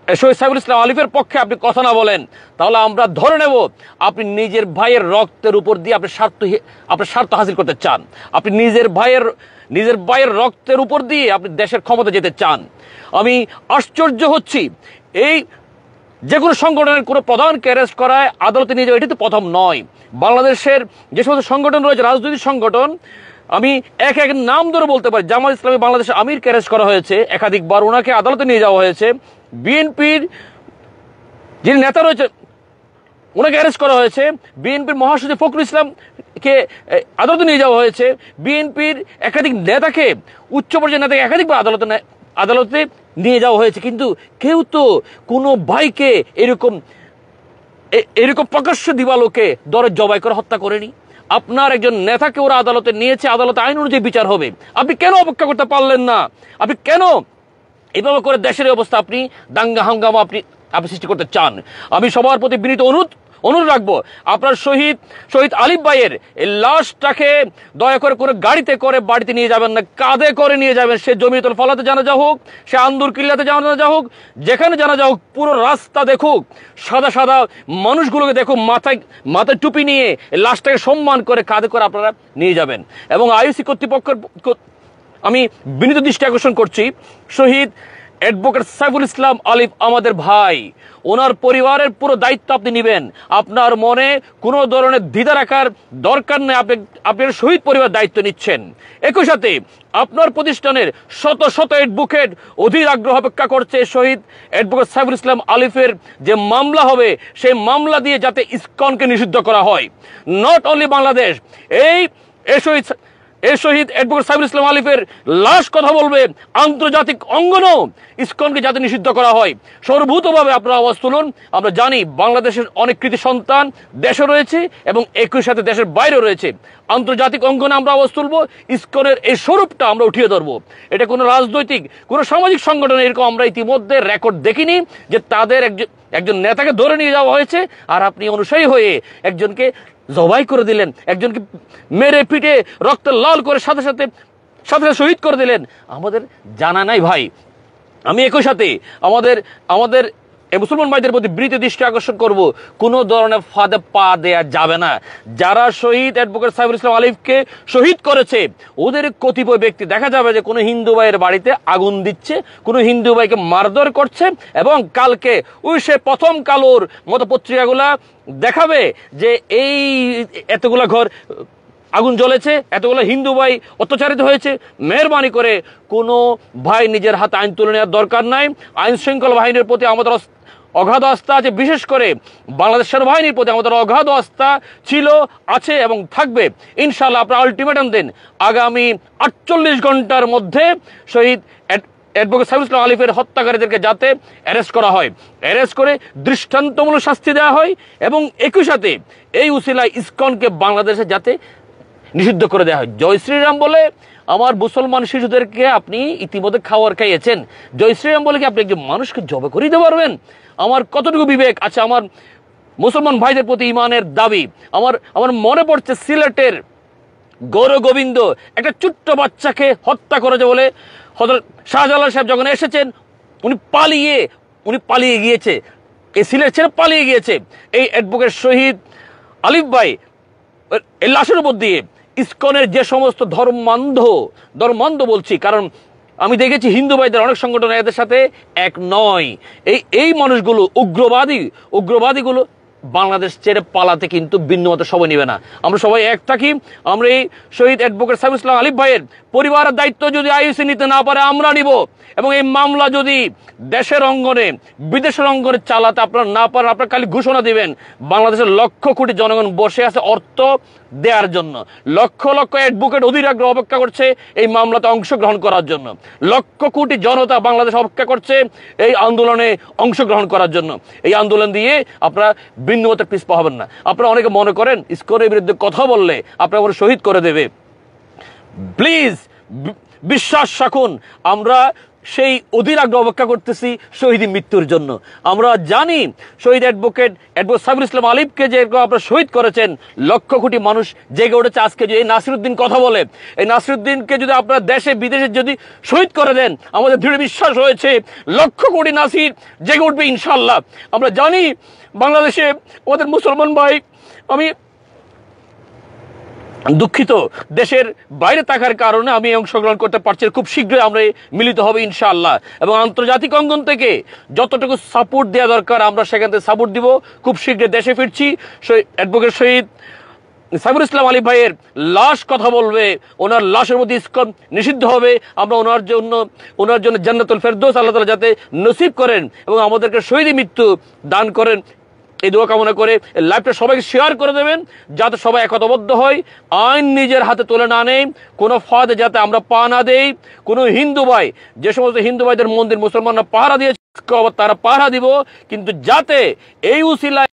শহীদ সাইফুল ইসলাম আলিফের পক্ষে আপনি কথা না বলেন, তাহলে আমরা ধরে নেব আপনি নিজের ভাইয়ের রক্তের উপর দিয়ে আপনি স্বার্থ হাসিল করতে চান। আপনি নিজের ভাইয়ের রক্তের উপর দিয়ে আপনি দেশের ক্ষমতা যেতে চান। আমি আশ্চর্য হচ্ছি, এই যে কোনো সংগঠনের কোনো প্রধানকে অ্যারেস্ট করায় আদালতে নিয়ে যাওয়া এটি তো প্রথম নয়। বাংলাদেশের যে সমস্ত সংগঠন রয়েছে, রাজনৈতিক সংগঠন, আমি এক এক নাম ধরে বলতে পারি। জামাত ইসলামী বাংলাদেশের আমিরকে অ্যারেস্ট করা হয়েছে, একাধিকবার ওনাকে আদালতে নিয়ে যাওয়া হয়েছে। বিএনপির যিনি নেতা রয়েছে ওনাকে অ্যারেস্ট করা হয়েছে। বিএনপির মহাসচিব ফখরুল ইসলামকে আদালতে নিয়ে যাওয়া হয়েছে। বিএনপির একাধিক নেতাকে, উচ্চ পর্যায়ের নেতাকে একাধিকবার আদালতে নিয়ে যাওয়া হয়েছে। কিন্তু কেউ তো কোনো ভাইকে এরকম প্রকাশ্য দিবালোকে দরে জবাই করে হত্যা করেনি। আপনার একজন নেতাকে ওরা আদালতে নিয়েছে, আদালতে আইন অনুযায়ী বিচার হবে। আপনি কেন অপেক্ষা করতে পারলেন না? আপনি কেন এভাবে করে দেশের অবস্থা আপনি দাঙ্গা হাঙ্গামা আপনি সৃষ্টি করতে চান? আমি সবার প্রতি বিনীত অনুরোধ রাখবো, আপনার শহীদ আলিফ ভাইয়ের এই লাশটাকে দয়া করে কোনো গাড়িতে করে বাড়িতে নিয়ে যাবেন না, কাঁধে করে নিয়ে যাবেন। সে জমিয়তুল ফালাতে জানাজা হোক, সে আন্দুর কিল্লাতে জানাজা হোক, যেখানে জানাজা হোক, পুরো রাস্তা দেখুক, সাদা সাদা মানুষগুলোকে দেখুক, মাথায় টুপি নিয়ে লাশটাকে সম্মান করে কাঁধে করে আপনারা নিয়ে যাবেন। এবং আইওসি কর্তৃপক্ষের আমি বিনীত দৃষ্টি আকর্ষণ করছি, শহীদ অ্যাডভোকেট সাইফুল ইসলাম আলিফ আমাদের ভাই, ওনার পরিবারের পুরো দায়িত্ব আপনি নেবেন। আপনার মনে কোনো ধরনের দ্বিধা রাখার দরকার নেই, আপনার শহীদ পরিবার দায়িত্ব নিচ্ছেন। একই সাথে আপনার প্রতিষ্ঠানের শত শত অ্যাডভোকেট অধীর আগ্রহ অপেক্ষা করছে শহীদ অ্যাডভোকেট সাইফুল ইসলাম আলিফের যে মামলা হবে, সেই মামলা দিয়ে যাতে ইসকনকে নিষিদ্ধ করা হয়। নট অনলি বাংলাদেশ, এই শহীদ অ্যাডভোকেট সাইফুল ইসলাম আলিফের লাশ কথা বলবে, আন্তর্জাতিক অঙ্গনেও ইসকনকে যাতে নিষিদ্ধ করা হয়। সর্বভূতভাবে আপনারা আওয়াজ তুলুন। আমরা জানি বাংলাদেশের অনেক কৃতি সন্তান দেশে রয়েছে এবং একই সাথে দেশের বাইরে রয়েছে। আন্তর্জাতিক অঙ্গনে আমরা আওয়াজ তুলবো, ইসকনের এই স্বরূপটা আমরা উঠিয়ে ধরবো। এটা কোনো রাজনৈতিক, কোনো সামাজিক সংগঠন এরকম আমরা ইতিমধ্যে রেকর্ড দেখিনি যে তাদের একজন নেতাকে ধরে নিয়ে যাওয়া হয়েছে আর আপনি অনুসারী হয়ে একজনকে জবাই করে দিলেন, একজনকে মেরে পিটে রক্ত লাল করে সাথে সাথে শহীদ করে দিলেন। আমাদের জানা নাই ভাই। আমি একই সাথে আমাদের মুসলমান ভাইদের প্রতি বিনীত দৃষ্টি আকর্ষণ করব, কোনো ধরনের ফাঁদে পা দেয়া যাবে না। যারা শহীদ অ্যাডভোকেট সাইফুল ইসলাম আলিফকে শহীদ করেছে, ওদের কতিপয় ব্যক্তি দেখা যাবে যে কোনো হিন্দু ভাইয়ের বাড়িতে আগুন দিচ্ছে, কোনো হিন্দু ভাইকে মারধর করছে, এবং কালকে ওই সে প্রথম কালোর মতো পত্রিকাগুলা দেখাবে যে এই এতগুলা ঘর আগুন জ্বলেছে, এতগুলো হিন্দু ভাই অত্যাচারিত হয়েছে। মেহরবানি করে কোনো ভাই নিজের হাতে আইন তুলে নেওয়ার দরকার নাই। আইন শৃঙ্খলা বাহিনীর প্রতি আমাদের অগাধ আস্থা আছে, বিশেষ করে বাংলাদেশ সেনাবাহিনীর প্রতি আমাদের অগাধ আস্থা ছিল, আছে এবং থাকবে। ইনশাআল্লাহ আপনারা আলটিমেটাম দেন, আগামী 48 ঘন্টার মধ্যে শহীদ অ্যাডভোকেট সাইফুল ইসলাম আলিফের হত্যাকারীদেরকে যাতে অ্যারেস্ট করা হয়, অ্যারেস্ট করে দৃষ্টান্তমূলক শাস্তি দেওয়া হয়, এবং একই সাথে এই উসিলায় ইসকনকে বাংলাদেশে যাতে নিষিদ্ধ করে দেওয়া হয়। জয় শ্রীরাম বলে আমার মুসলমান শিশুদেরকে আপনি ইতিমধ্যে খাইয়েছেন। জয় শ্রীরাম বলে কি আপনি একজন মানুষকে জবে করে দিতে পারবেন? আমার কতটুকু বিবেক আছে আমার মুসলমান ভাইদের প্রতি ইমানের দাবি। আমার মনে পড়ছে সিলেটের গৌর গোবিন্দ একটা ছোট্ট বাচ্চাকে হত্যা করেছে বলে হযরত শাহজালাল সাহেব যখন এসেছেন, উনি পালিয়ে গিয়েছে, এই সিলেট ছেড়ে পালিয়ে গিয়েছে। এই অ্যাডভোকেট শহীদ আলিফ ভাই এই লাশের উপর দিয়ে ইসকনের যে সমস্ত ধর্মান্ধ বলছি, কারণ আমি দেখেছি হিন্দু ভাইদের অনেক সংগঠন এদের সাথে এক নয়। এই মানুষগুলো উগ্রবাদীগুলো বাংলাদেশ ছেড়ে পালাতে কিন্তু ভিন্নমত সবাই নিবে না। আমরা সবাই এক থাকি। আমরা এই শহীদ অ্যাডভোকেট সাইফুল ইসলাম আলিফ ভাইয়ের পরিবারের দায়িত্ব যদি আইওসি নিতে না পারে আমরা নিব, এবং এই মামলা যদি দেশের অঙ্গনে বিদেশের অঙ্গনে চালাতে আপনারা না পারেন, আপনারা খালি ঘোষণা দিবেন বাংলাদেশের লক্ষ কোটি জনগণ বসে আছে অর্থ দেওয়ার জন্য। লক্ষ লক্ষ অ্যাডভোকেট অধীর আগ্রহ অপেক্ষা করছে এই মামলাতে অংশগ্রহণ করার জন্য। লক্ষ কোটি জনতা বাংলাদেশ অপেক্ষা করছে এই আন্দোলনে অংশগ্রহণ করার জন্য। এই আন্দোলন দিয়ে আপনারা ভিন্নমতের পিছপা হবেন না। আপনারা অনেকে মনে করেন ইসকনের বিরুদ্ধে কথা বললে আপনারা শহীদ করে দেবে। প্লিজ বিশ্বাস রাখুন, আমরা সেই অধীর আগ্রহ অপেক্ষা করতেছি শহীদ মৃত্যুর জন্য। আমরা জানি শহীদ অ্যাডভোকেট সাইফুল ইসলাম আলিফকে যে আপনারা শহীদ করেছেন, লক্ষ কোটি মানুষ জেগে উঠেছে আজকে। যে এই নাসিরউদ্দিন কথা বলে, এই নাসিরউদ্দিনকে যদি আপনারা দেশে বিদেশে যদি শহীদ করে দেন, আমাদের দৃঢ় বিশ্বাস রয়েছে লক্ষ কোটি নাসির জেগে উঠবে ইনশাল্লাহ। আমরা জানি বাংলাদেশে আমাদের মুসলমান ভাই, আমি দুঃখিত দেশের বাইরে থাকার কারণে আমি অংশগ্রহণ করতে পারছি, খুব শীঘ্রই আমরা মিলিত হবে ইনশাআল্লাহ। এবং আন্তর্জাতিক অঙ্গন থেকে যতটুকু সাপোর্ট দেওয়া দরকার আমরা সেখান থেকে সাপোর্ট দিব। খুব শীঘ্রই দেশে ফিরছি। অ্যাডভোকেট শহীদ সাইফুল ইসলাম আলিফ ভাইয়ের লাশ কথা বলবে, ওনার লাশের মধ্যে ইসকন নিষিদ্ধ হবে। আমরা ওনার জন্য জান্নাতুল ফেরদৌস আল্লাহ তাআলা যাতে নসিব করেন এবং আমাদেরকে শহীদ মৃত্যু দান করেন, এই দোয়া কামনা করে লাইভটা সবাইকে শেয়ার করে দেবেন যাতে সবাই একতাবদ্ধ হয়, আইন নিজের হাতে তুলে না নেই, কোনো ফাঁদে যাতে আমরা পা না দেই। কোনো হিন্দু ভাই, যে সমস্ত হিন্দু ভাইদের মন্দির মুসলমানরা পাহারা দিয়েছে তারা পাহারা দিব, কিন্তু যাতে এই উসিলায়